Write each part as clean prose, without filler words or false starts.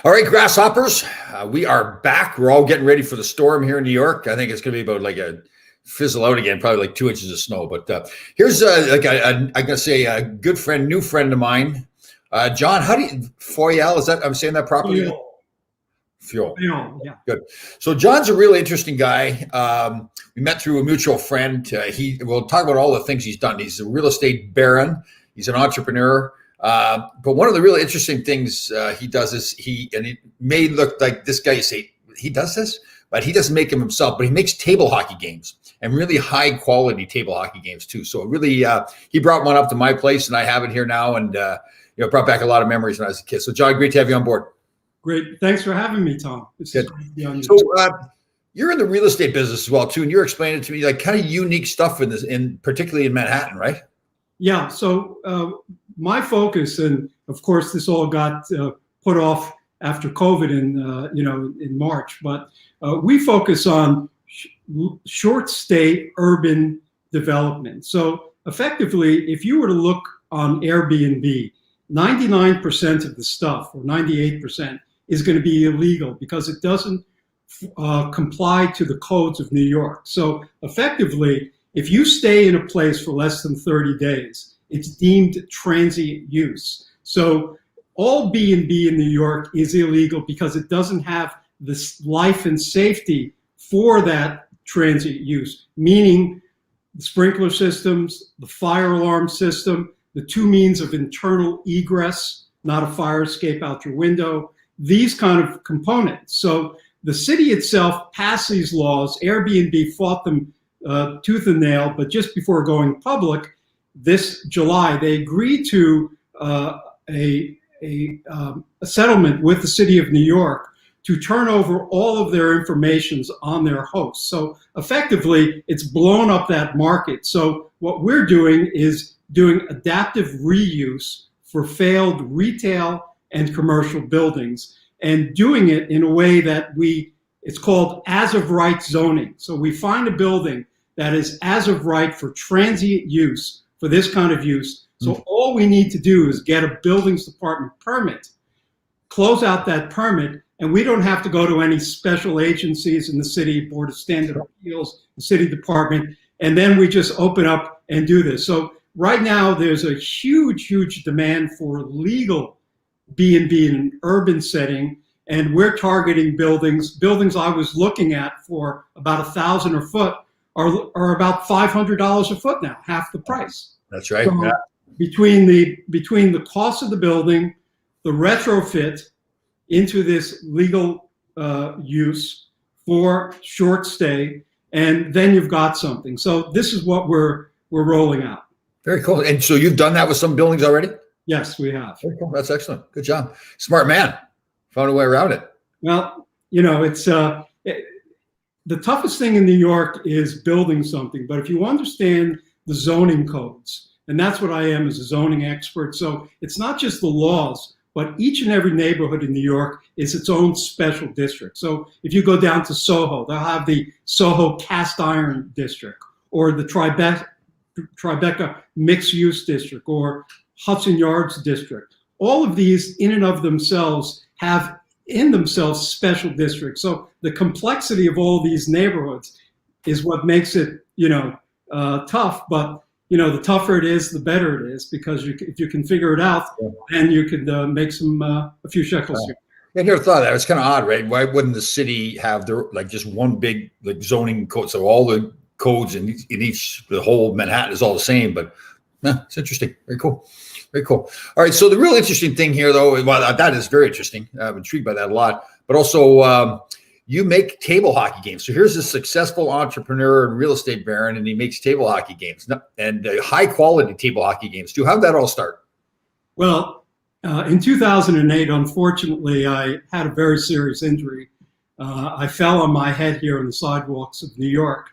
All right, grasshoppers, we are back. We're all getting ready for the storm here in New York. I think it's going to be about like a fizzle out again, probably like 2 inches of snow. But here's I'm going to say a good friend, new friend of mine, John. How do you Foyal? Is that I'm saying that properly? Fuel. Yeah. Good. So John's a really interesting guy. We met through a mutual friend. We'll talk about all the things he's done. He's a real estate baron. He's an entrepreneur. But one of the really interesting things he does is it may look like this guy, you say he does this, but he doesn't make them himself, but he makes table hockey games and really high quality table hockey games too. So really, he brought one up to my place and I have it here now, and brought back a lot of memories when I was a kid. So John, great to have you on board. Great. Thanks for having me, Tom. Good. So you're in the real estate business as well too, and you're explaining to me like kind of unique stuff particularly in Manhattan, right? Yeah. So my focus, and of course, this all got put off after COVID in March, but we focus on short stay urban development. So effectively, if you were to look on Airbnb, 99% of the stuff, or 98%, is going to be illegal because it doesn't comply to the codes of New York. So effectively, if you stay in a place for less than 30 days, it's deemed transient use. So all B&B in New York is illegal because it doesn't have this life and safety for that transient use, meaning the sprinkler systems, the fire alarm system, the two means of internal egress, not a fire escape out your window, these kind of components. So the city itself passed these laws. Airbnb fought them tooth and nail, but just before going public this July, they agreed to a settlement with the city of New York to turn over all of their informations on their hosts. So effectively, it's blown up that market. So what we're doing is doing adaptive reuse for failed retail and commercial buildings, and doing it in a way that it's called as of right zoning. So we find a building that is as of right for transient use, for this kind of use. So all we need to do is get a buildings department permit, close out that permit, and we don't have to go to any special agencies in the city, Board of Standard Appeals, the city department, and then we just open up and do this. So right now, there's a huge, huge demand for legal B&B in an urban setting, and we're targeting buildings. Buildings I was looking at for about $1,000 a foot are about $500 a foot now, half the price. That's right. So between the cost of the building, the retrofit into this legal use for short stay, and then you've got something. So this is what we're rolling out. Very cool. And so you've done that with some buildings already? Yes, we have. Very cool. That's excellent. Good job. Smart man. Found a way around it. Well, it's the toughest thing in New York is building something. But if you understand the zoning codes, and that's what I am as a zoning expert. So it's not just the laws, but each and every neighborhood in New York is its own special district. So if you go down to Soho, they'll have the Soho cast iron district, or the Tribeca mixed use district, or Hudson Yards district. All of these in and of themselves have in themselves special districts. So the complexity of all these neighborhoods is what makes it, tough. But, the tougher it is, the better it is, because if you can figure it out, then you could make a few shekels here. I never thought of that. It's kind of odd, right? Why wouldn't the city have just one big zoning code? So all the codes in the whole Manhattan is all the same, but it's interesting. Very cool. Very cool. All right. So the real interesting thing here, though, that is very interesting. I'm intrigued by that a lot. But also, you make table hockey games. So here's a successful entrepreneur and real estate baron, and he makes table hockey games and high quality table hockey games too. How did that all start? Well, in 2008, unfortunately, I had a very serious injury. I fell on my head here on the sidewalks of New York,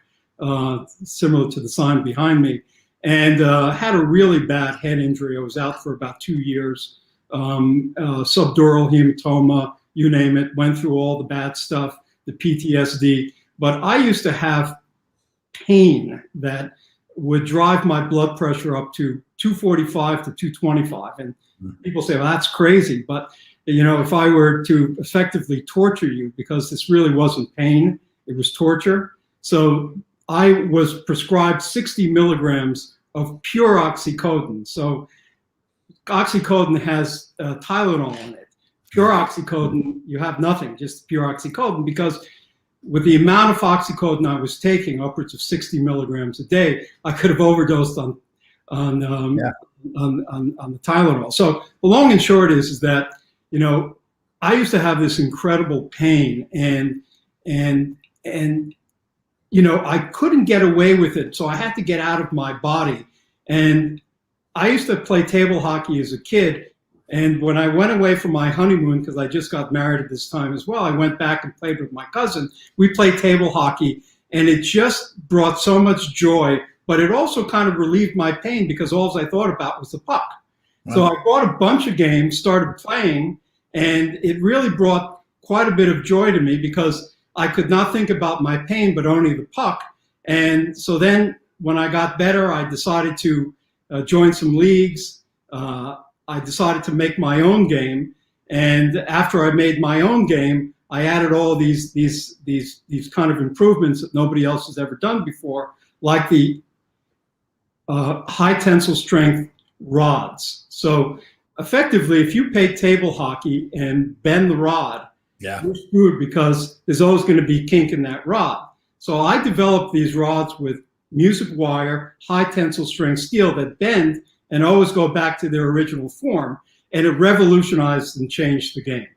similar to the sign behind me, and had a really bad head injury. I was out for about 2 years, subdural hematoma, you name it, went through all the bad stuff, the PTSD. But I used to have pain that would drive my blood pressure up to 245 to 225. And people say, well, that's crazy. But if I were to effectively torture you, because this really wasn't pain, it was torture. So I was prescribed 60 milligrams of pure oxycodone. So oxycodone has Tylenol in it. Pure oxycodone, you have nothing, just pure oxycodone, because with the amount of oxycodone I was taking, upwards of 60 milligrams a day, I could have overdosed on the Tylenol. So the long and short is that, I used to have this incredible pain, and I couldn't get away with it. So I had to get out of my body. And I used to play table hockey as a kid. And when I went away for my honeymoon, because I just got married at this time as well, I went back and played with my cousin. We played table hockey, and it just brought so much joy, but it also kind of relieved my pain because all I thought about was the puck. Wow. So I bought a bunch of games, started playing, and it really brought quite a bit of joy to me because I could not think about my pain, but only the puck. And so then when I got better, I decided to join some leagues. I decided to make my own game, and after I made my own game, I added all these kind of improvements that nobody else has ever done before, like the high tensile strength rods. So effectively, if you play table hockey and bend the rod, you're screwed because there's always going to be kink in that rod. So I developed these rods with music wire, high tensile strength steel that bend and always go back to their original form. And it revolutionized and changed the game.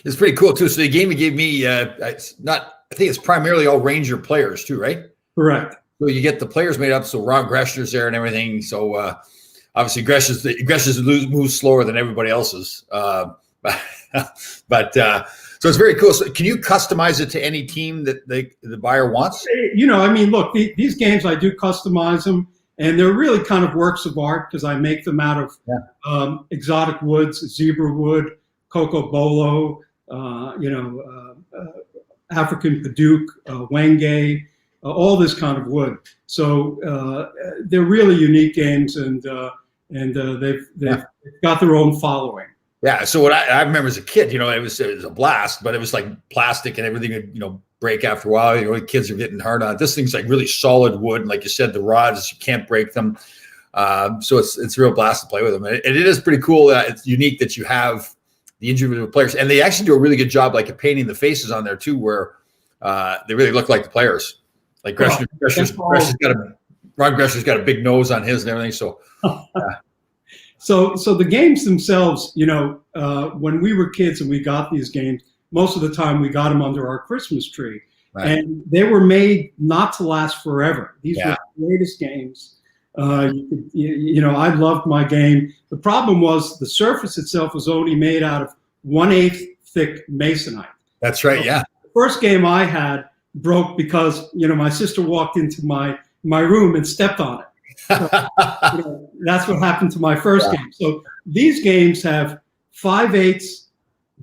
It's pretty cool too. So the game you gave me, I think it's primarily all Ranger players too, right? Correct. So you get the players made up. So Ron Greschner's there and everything. So obviously Greschner's moves slower than everybody else's. So it's very cool. So can you customize it to any team that the buyer wants? Look, these games, I do customize them. And they're really kind of works of art because I make them out of exotic woods, zebra wood, coco bolo, African padauk, wenge, all this kind of wood. So they're really unique games, and they've got their own following. Yeah. So what I remember as a kid, it was a blast, but it was like plastic and everything would, break after a while. Kids are getting hard on it. This thing's like really solid wood. And like you said, the rods, you can't break them. So it's a real blast to play with them. And it is pretty cool. It's unique that you have the individual players, and they actually do a really good job, like of painting the faces on there too, where they really look like the players. Like Ron Greschner's got a big nose on his and everything. So, So the games themselves, when we were kids and we got these games, most of the time we got them under our Christmas tree. Right. And they were made not to last forever. These were the greatest games. I loved my game. The problem was the surface itself was only made out of 1/8 thick masonite. That's right, The first game I had broke because, my sister walked into my room and stepped on it. So, that's what happened to my first game. So these games have 5/8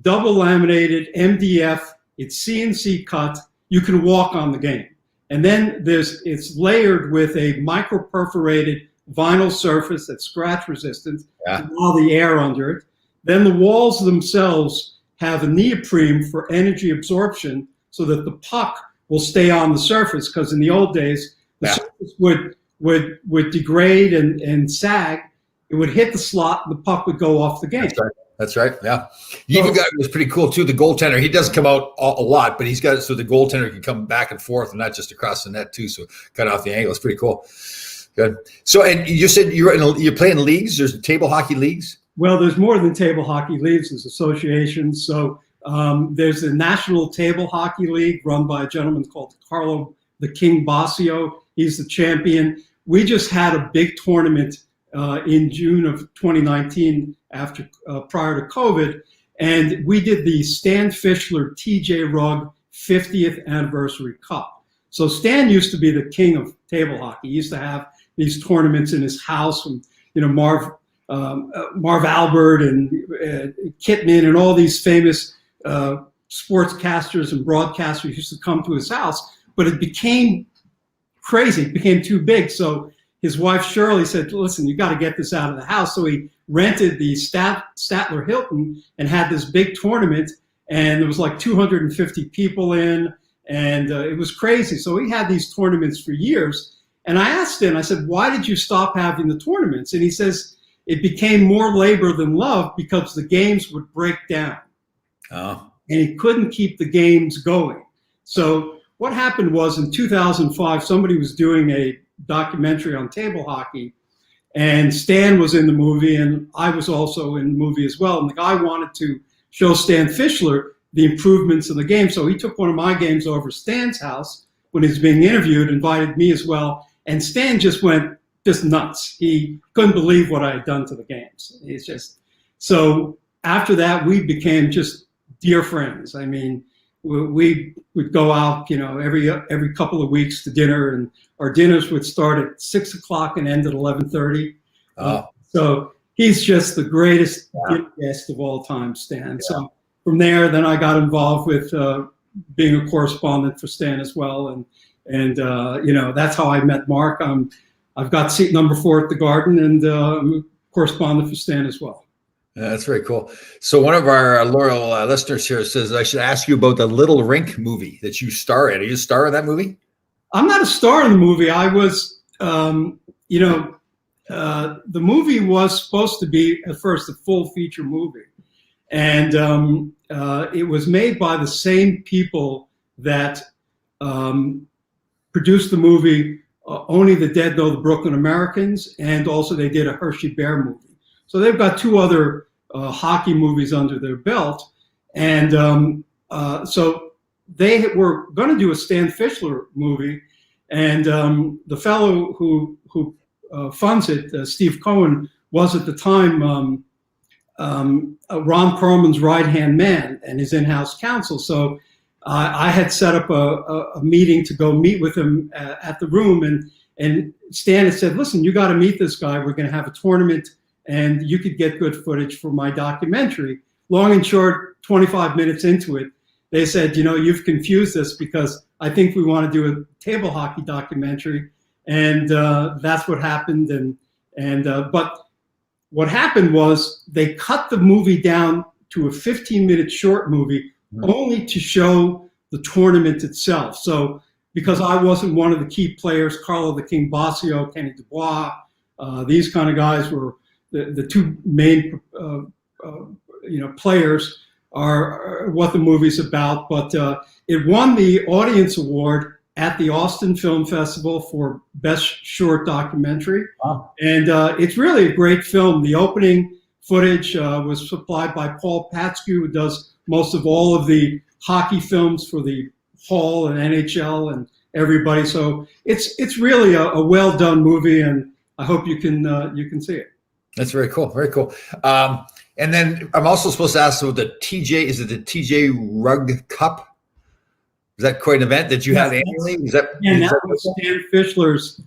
double laminated MDF. It's CNC cut. You can walk on the game, and then it's layered with a micro perforated vinyl surface that's scratch resistant to allow the air under it. Then the walls themselves have a neoprene for energy absorption, so that the puck will stay on the surface. Because in the old days, the surface would degrade and sag. It would hit the slot, and the puck would go off the game. That's right. Yeah. You even got, it was pretty cool too. The goaltender, he does come out a lot, but he's got it so the goaltender can come back and forth and not just across the net too. So cut off the angle. It's pretty cool. Good. So, and you said you're playing leagues. There's table hockey leagues. Well, there's more than table hockey leagues. There's associations. So there's a National Table Hockey League run by a gentleman called Carlo the King Basio. He's the champion. We just had a big tournament in June of 2019 prior to COVID, and we did the Stan Fischler TJ Rugg 50th Anniversary Cup. So Stan used to be the king of table hockey. He used to have these tournaments in his house, and Marv Albert and Kitman and all these famous sportscasters and broadcasters used to come to his house. But it became crazy. It became too big. So his wife Shirley said, listen, you got to get this out of the house. So he rented the Statler Hilton and had this big tournament, and there was like 250 people in, and it was crazy. So he had these tournaments for years. And I asked him, I said, why did you stop having the tournaments? And he says, it became more labor than love because the games would break down. Oh. And he couldn't keep the games going. So what happened was in 2005, somebody was doing a documentary on table hockey, and Stan was in the movie, and I was also in the movie as well. And the guy wanted to show Stan Fischler the improvements in the game. So he took one of my games over to Stan's house when he was being interviewed, invited me as well. And Stan just went nuts. He couldn't believe what I had done to the games. It's just, so after that, we became just dear friends. I mean, we would go out, every couple of weeks to dinner, and our dinners would start at 6 o'clock and end at 11:30. So he's just the greatest guest of all time, Stan. Yeah. So from there, then I got involved with being a correspondent for Stan as well, and that's how I met Mark. I've got seat number 4 at the Garden, and I'm a correspondent for Stan as well. Yeah, that's very cool. So one of our loyal listeners here says, I should ask you about the Little Rink movie that you star in. Are you a star in that movie? I'm not a star in the movie. I was, the movie was supposed to be at first a full feature movie. And it was made by the same people that produced the movie Only the Dead Know the Brooklyn Americans, and also they did a Hershey Bear movie. So they've got 2 other hockey movies under their belt. And so they were going to do a Stan Fischler movie. And the fellow who funds it, Steve Cohen, was at the time Ron Perlman's right-hand man and his in-house counsel. So I had set up a meeting to go meet with him at the room. And Stan had said, listen, you got to meet this guy. We're going to have a tournament, and you could get good footage for my documentary. Long and short, 25 minutes into it, they said, you've confused us because I think we want to do a table hockey documentary. And that's what happened. But what happened was they cut the movie down to a 15-minute short movie only to show the tournament itself. So because I wasn't one of the key players, Carlo the King Bossio, Kenny Dubois, these kind of guys were the 2 main players are what the movie's about. But it won the Audience Award at the Austin Film Festival for Best Short Documentary. Wow. And it's really a great film. The opening footage was supplied by Paul Patsky, who does most of all of the hockey films for the Hall and NHL and everybody. So it's really a well done movie, and I hope you can see it. That's very cool. Very cool. And then I'm also supposed to ask about the TJ. Is it the TJ Rugg Cup? Is that quite an event that you have annually? That was Stan Fischler's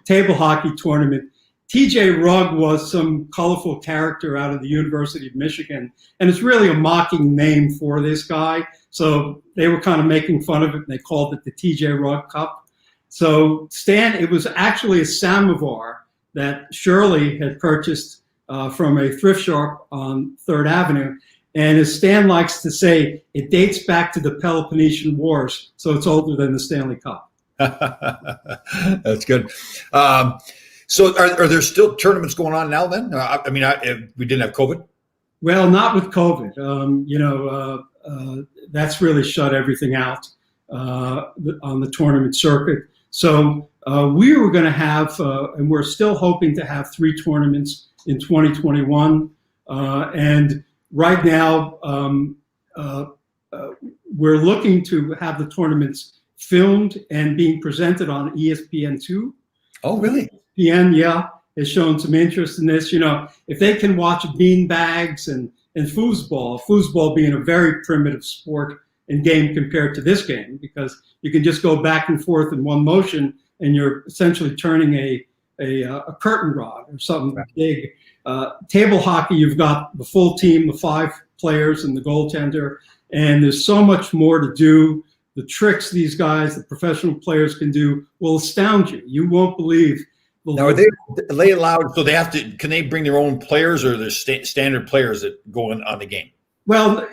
table hockey tournament. TJ Rugg was some colorful character out of the University of Michigan, and it's really a mocking name for this guy. So they were kind of making fun of it, and they called it the TJ Rugg Cup. So Stan, it was actually a samovar that Shirley had purchased from a thrift shop on 3rd Avenue. And as Stan likes to say, it dates back to the Peloponnesian Wars, so it's older than the Stanley Cup. That's good. So are there still tournaments going on now then? We didn't have COVID? Well, not with COVID. That's really shut everything out on the tournament circuit. So we were going to have, and we're still hoping to have 3 tournaments in 2021. And right now, we're looking to have the tournaments filmed and being presented on ESPN2. Oh, really? ESPN, has shown some interest in this. If they can watch beanbags and foosball being a very primitive sport and game compared to this game, because you can just go back and forth in one motion and you're essentially turning a curtain rod or something big. Table hockey, you've got the full team, the 5 players and the goaltender, and there's so much more to do. The tricks these guys, the professional players can do, will astound you. You won't believe Now, are they allowed? So they have to. Can they bring their own players, or there's standard players that go on the game? Well,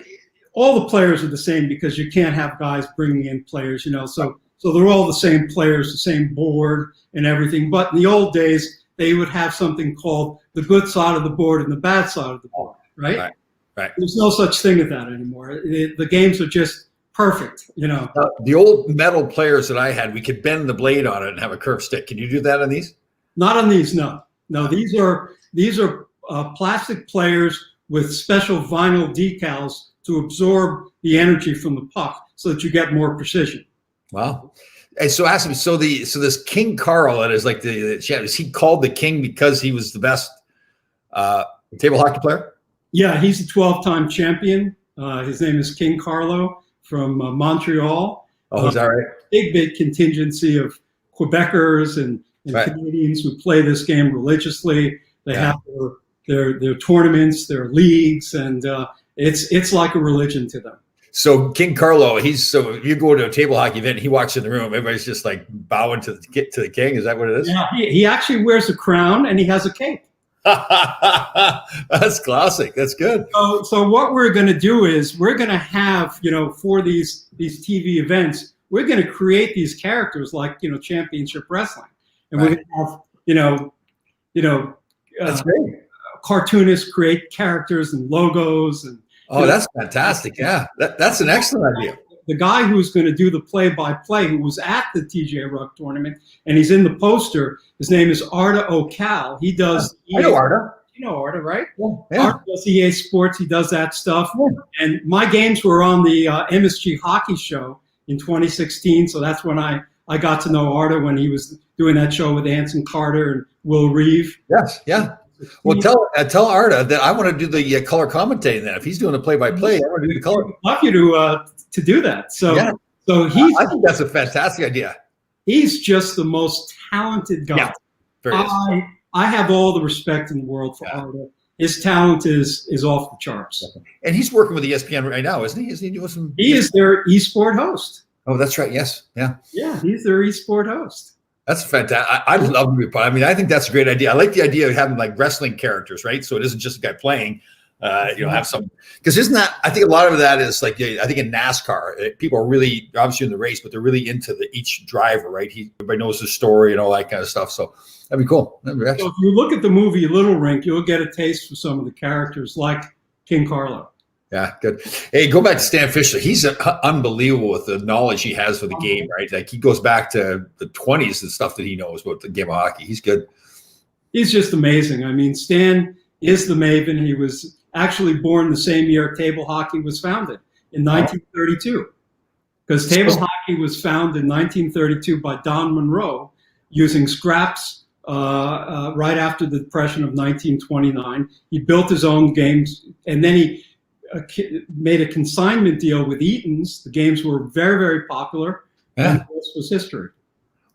all the players are the same because you can't have guys bringing in players, So they're all the same players, the same board and everything. But in the old days, they would have something called the good side of the board and the bad side of the board, right? Right. There's no such thing as that anymore. The games are just perfect, The old metal players that I had, we could bend the blade on it and have a curved stick. Can you do that on these? Not on these, no. No, these are plastic players with special vinyl decals to absorb the energy from the puck so that you get more precision. Wow. And so ask me, so this King Carl that is like the champ, is he called the king because he was the best table hockey player? Yeah, he's a 12-time champion. His name is King Carlo from Montreal. Oh, is that right? Big contingency of Quebecers and Canadians who play this game religiously. They have their tournaments, their leagues, and it's like a religion to them. So King Carlo, so you go to a table hockey event, he walks in the room, everybody's just like bowing to the king. Is that what it is? Yeah, he actually wears a crown and he has a cape. That's classic. That's good. So what we're going to do is we're going to have, for these TV events, we're going to create these characters like, championship wrestling. And we're going to have, that's great. Cartoonists create characters and logos and. Oh, that's fantastic. Yeah, that's an excellent idea. The guy who's going to do the play-by-play, who was at the TJ Ruck tournament, and he's in the poster, his name is Arda Ocal. He does... I know Arda. You know Arda, right? Yeah. Arda does EA Sports. He does that stuff. Yeah. And my games were on the MSG Hockey Show in 2016, so that's when I got to know Arda when he was doing that show with Anson Carter and Will Reeve. Yes, yeah. Well, tell Arda that I want to do the color commentating. Then, if he's doing the play-by-play, I want to do the color. I'd love you to do that. So I think that's a fantastic idea. He's just the most talented guy. Yeah, I have all the respect in the world for Arda. His talent is off the charts. And he's working with ESPN right now, isn't he? Isn't he doing some? He is their esport host. Oh, that's right. Yes. Yeah. Yeah, he's their esport host. That's fantastic. I'd love to be part. I mean, I think that's a great idea. I like the idea of having like wrestling characters, right? So it isn't just a guy playing. Have some, because isn't that? I think a lot of that is like, I think in NASCAR, people are really obviously in the race, but they're really into each driver, right? Everybody knows the story and all that kind of stuff. So that'd be cool. So if you look at the movie Little Rink, you'll get a taste for some of the characters like King Carlo. Yeah, good. Hey, go back to Stan Fischler. He's unbelievable with the knowledge he has for the game, right? Like he goes back to the 20s and stuff that he knows about the game of hockey. He's good. He's just amazing. I mean, Stan is the maven. He was actually born the same year table hockey was founded in 1932, because table hockey was founded in 1932 by Don Monroe using scraps right after the Depression of 1929. He built his own games, and then he made a consignment deal with Eaton's. The games were very, very popular, and this was history.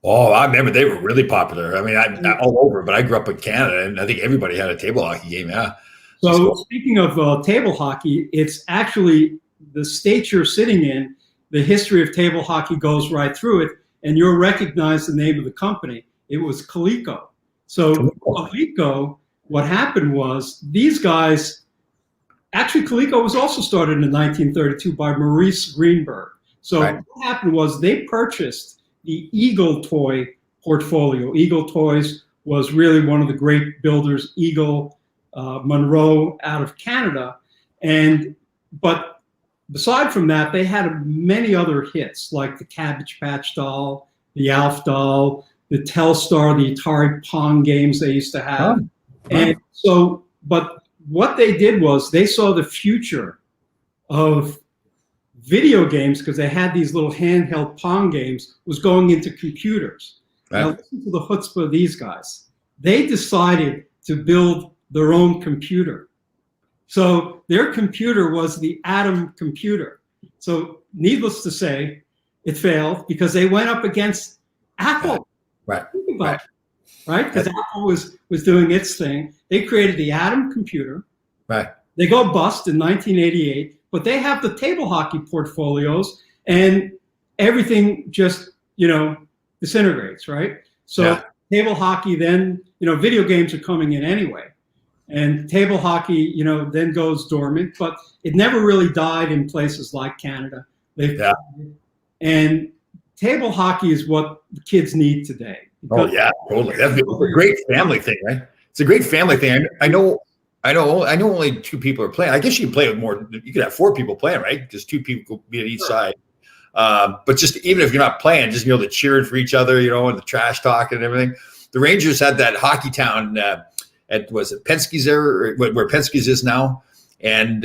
Oh, I remember they were really popular. I mean, I all over, but I grew up in Canada, and I think everybody had a table hockey game. Yeah. So speaking of table hockey, it's actually the state you're sitting in. The history of table hockey goes right through it, and you'll recognize the name of the company. It was Coleco. So Coleco, what happened was these guys. Actually, Coleco was also started in 1932 by Maurice Greenberg. So what happened was they purchased the Eagle toy portfolio. Eagle Toys was really one of the great builders, Eagle, Monroe out of Canada. But aside from that, they had many other hits like the Cabbage Patch doll, the Alf doll, the Telstar, the Atari Pong games they used to have. And so, but what they did was they saw the future of video games, because they had these little handheld Pong games, was going into computers. Now listen to the chutzpah of these guys. They decided to build their own computer. So their computer was the Atom computer. So needless to say, it failed because they went up against Apple. Right. Think about it. Right? Because Apple was doing its thing. They created the Atom computer. Right. They go bust in 1988, but they have the table hockey portfolios, and everything just, disintegrates, right? So table hockey, then, video games are coming in anyway. And table hockey, then goes dormant, but it never really died in places like Canada. And table hockey is what the kids need today. Oh yeah, totally. That's a great family thing, right? It's a great family thing. I know only 2 people are playing. I guess you can play with more. You could have 4 people playing, right? Just 2 people could be at each side. But just even if you're not playing, just the cheering for each other, and the trash talk and everything. The Rangers had that hockey town was it Penske's there, or where Penske's is now, and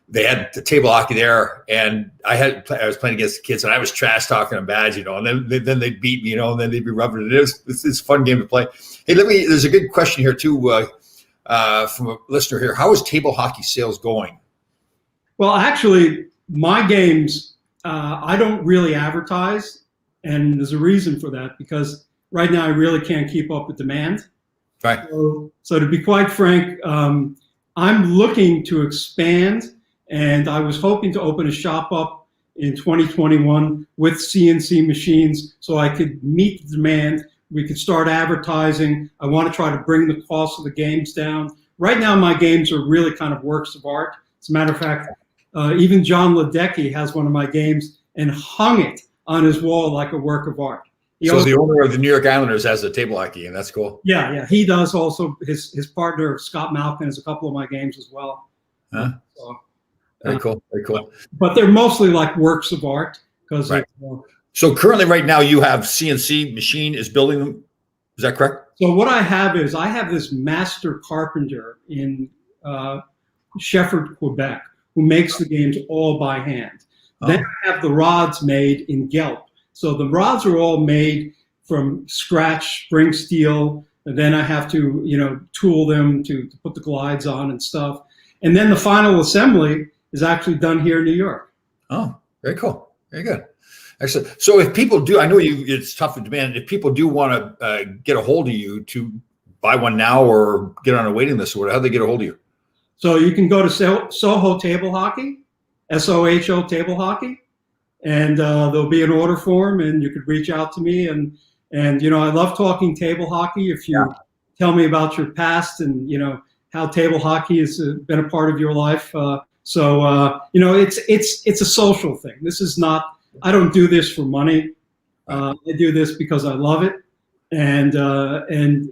they had the table hockey there, and I was playing against the kids, and I was trash talking them bad, and then they'd beat me, and then they'd be rubbing it. It's a fun game to play. Hey, there's a good question here too from a listener here. How is table hockey sales going? Well, actually, my games, I don't really advertise, and there's a reason for that, because right now I really can't keep up with demand. Right. So to be quite frank, I'm looking to expand, and I was hoping to open a shop up in 2021 with CNC machines so I could meet the demand. We could start advertising. I want to try to bring the cost of the games down. Right now, my games are really kind of works of art. As a matter of fact, even John Ledecky has one of my games and hung it on his wall like a work of art. So the owner of the New York Islanders has a table hockey, and that's cool. Yeah. He does also. His partner, Scott Malkin, has a couple of my games as well. Huh? So, very cool. But they're mostly like works of art. Right. So currently, right now, you have CNC machine is building them. Is that correct? So what I have this master carpenter in Shefford, Quebec, who makes the games all by hand. Oh. Then I have the rods made in Guelph. So the rods are all made from scratch, spring steel, and then I have to, tool them to put the glides on and stuff. And then the final assembly is actually done here in New York. Oh, very cool. Very good. Excellent. So if people do, I know it's tough to demand. If people do want to get a hold of you to buy one now or get on a waiting list or whatever, how do they get a hold of you? So you can go to Soho Table Hockey, SOHO Table Hockey. And there'll be an order form, and you could reach out to me. And I love talking table hockey. If you tell me about your past and how table hockey has been a part of your life, it's a social thing. This is not. I don't do this for money. I do this because I love it, and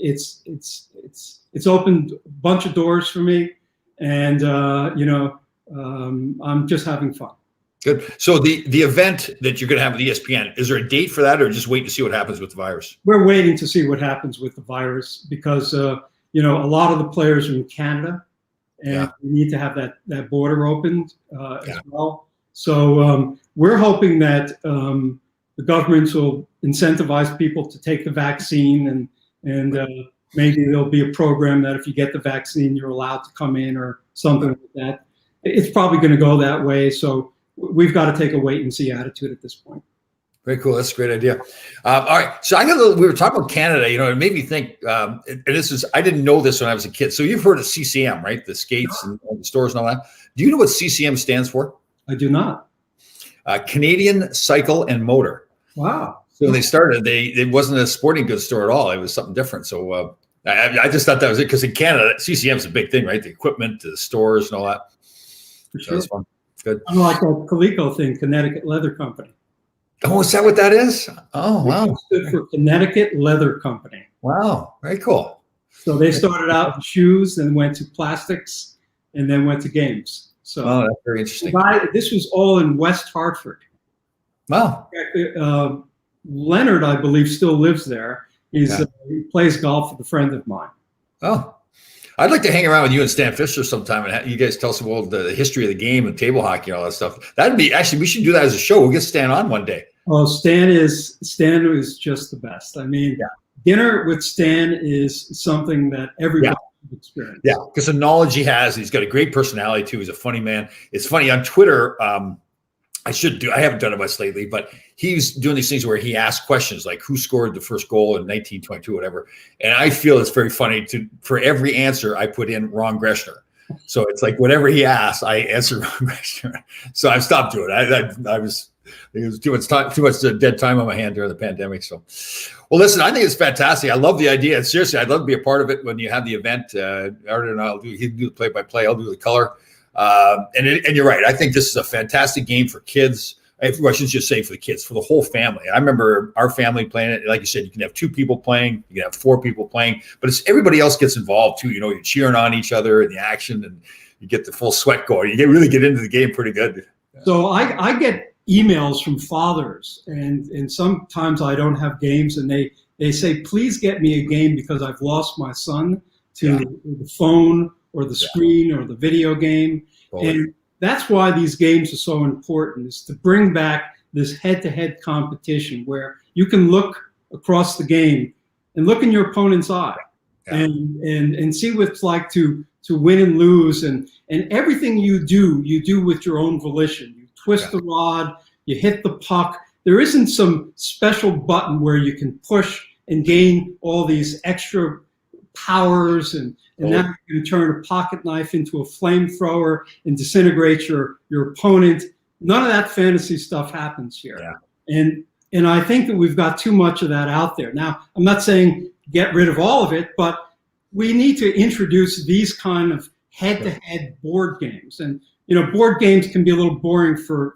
it's opened a bunch of doors for me, and I'm just having fun. Good. So the event that you're going to have with ESPN, is there a date for that, or just wait to see what happens with the virus? We're waiting to see what happens with the virus because, a lot of the players are in Canada, and we need to have that border opened as well. So we're hoping that the governments will incentivize people to take the vaccine, and maybe there'll be a program that if you get the vaccine, you're allowed to come in or something like that. It's probably going to go that way. So we've got to take a wait and see attitude at this point. Very cool. That's a great idea. All right. So we were talking about Canada, it made me think, and I didn't know this when I was a kid. So you've heard of CCM, right? The skates and all the stores and all that. Do you know what CCM stands for? I do not. Canadian Cycle and Motor. Wow. So when they started, it wasn't a sporting goods store at all. It was something different. So I just thought that was it, because in Canada, CCM is a big thing, right? The equipment, the stores and all that. For sure. So that's fun. Good. Unlike that Coleco thing, Connecticut Leather Company. Oh, is that what that is? Oh, wow. It stood for Connecticut Leather Company. Wow. Very cool. So they started out in shoes, then went to plastics, and then went to games. So that's very interesting. This was all in West Hartford. Wow. Leonard, I believe, still lives there. He plays golf with a friend of mine. Oh. I'd like to hang around with you and Stan Fisher sometime and you guys tell us about the history of the game and table hockey and all that stuff. That'd be we should do that as a show. We'll get Stan on one day. Oh, Stan is just the best. I mean, dinner with Stan is something that everybody should experience. Yeah, because the knowledge he has, he's got a great personality too. He's a funny man. It's funny on Twitter. I haven't done it much lately, but he's doing these things where he asks questions like who scored the first goal in 1922, whatever. And I feel it's very funny for every answer I put in Ron Greschner. So it's like whatever he asks, I answer Ron Greschner. So I've stopped doing it. I was There's too much dead time on my hand during the pandemic. So, well, listen, I think it's fantastic. I love the idea. And seriously, I'd love to be a part of it when you have the event. Aaron and he'll do the play-by-play. I'll do the color. And you're right. I think this is a fantastic game for kids. I shouldn't just say for the kids, for the whole family. I remember our family playing it. Like you said, you can have 2 people playing, you can have 4 people playing, but it's everybody else gets involved too. You're cheering on each other in the action, and you get the full sweat going. You really get into the game pretty good. So I get emails from fathers, and sometimes I don't have games, and they say, please get me a game because I've lost my son to the phone or the screen or the video game. Totally. And that's why these games are so important, is to bring back this head-to-head competition where you can look across the game and look in your opponent's eye and see what it's like to win and lose. And everything you do with your own volition. You twist the rod, you hit the puck. There isn't some special button where you can push and gain all these extra powers and now you can turn a pocket knife into a flamethrower and disintegrate your opponent. None of that fantasy stuff happens here. Yeah. And I think that we've got too much of that out there. Now, I'm not saying get rid of all of it, but we need to introduce these kind of head-to-head board games. And board games can be a little boring for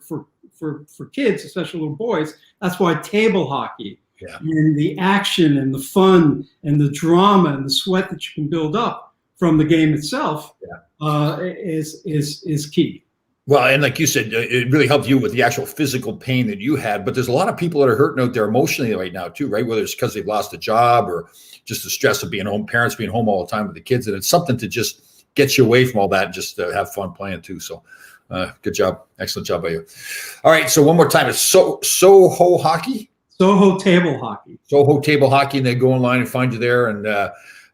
kids, especially little boys. That's why table hockey and the action and the fun and the drama and the sweat that you can build up from the game itself is key. Well, and like you said, it really helped you with the actual physical pain that you had. But there's a lot of people that are hurting out there emotionally right now too, right? Whether it's because they've lost a job or just the stress of being home, parents being home all the time with the kids. And it's something to just get you away from all that and just have fun playing too. So good job. Excellent job by you. All right. So one more time. It's Soho Hockey? Soho Table Hockey. Soho Table Hockey. And they go online and find you there. And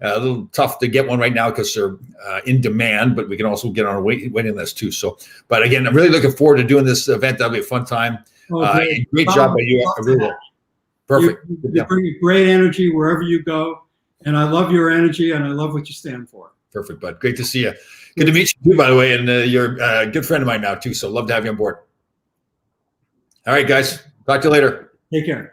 a little tough to get one right now because they're in demand, but we can also get on a waiting list too. So, but again, I'm really looking forward to doing this event. That'll be a fun time. Great job by you. Perfect. You bring great energy wherever you go. And I love your energy and I love what you stand for. Perfect, bud. Great to see you. Good to meet you too, by the way. And you're a good friend of mine now too. So love to have you on board. All right, guys. Talk to you later. Take care.